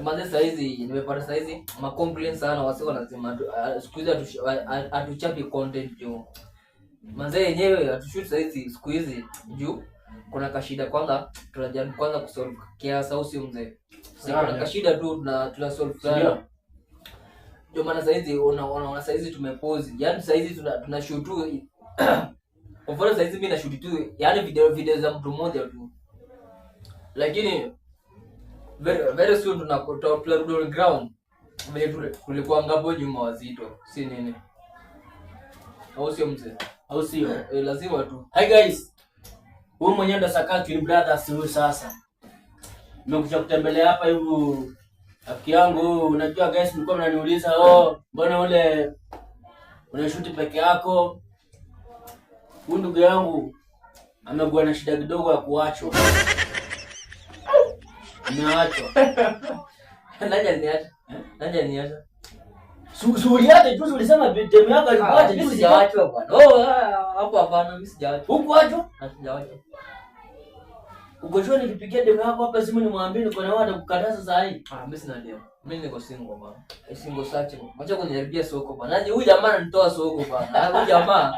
Manze saizi nimepata saizi ma complaints sana, wasi wanasema siku hizi hatuchapi content juu. Manze yenyewe hatushoot saizi siku hizi juu kuna kashida kwanza tunajaribu kwanza kusolve kiasi au sio mzee. Sasa kuna kashida tu na tuna solve sana. Ndio maana saizi unaona saizi tumepause. Yaani saizi tuna shoot tu. Kwa mfano saizi mimi na shoot tu yaani video za mtu mmoja tu. Lakini very soon tunakuta upload ground. Vile kulikuwa ngapo nyuma wazito. Si nini? Au sio mzee? Au sio? Lazima tu. Hi guys. Huyu mwenyewe ndo Sakaki Brothers huyu sasa. Nimekuja kutembelea hapa hivi rafiki yangu. Unajua guys, mlikuwa mnaniuliza, mbona ule unashoot peke yako? Huyu ndugu yangu amekuwa na shida kidogo ya kuachwa. Ameachwa. Nani niacha? Suri yake tu ulisema demu yako alikuacha, mimi sijaachwa bwana. Hapo hapana, mimi sijaachwa. Huko achwa? Sijaachwa. Ugonjwa nikipigia demu yako hapa simu nimwambie niko na wada kukataza saa hii. Mimi sina demu. Mimi niko single bwana. Single search. Acha kuniharibia soko bwana. Huyu jamaa ananitoa soko bwana. Huyu jamaa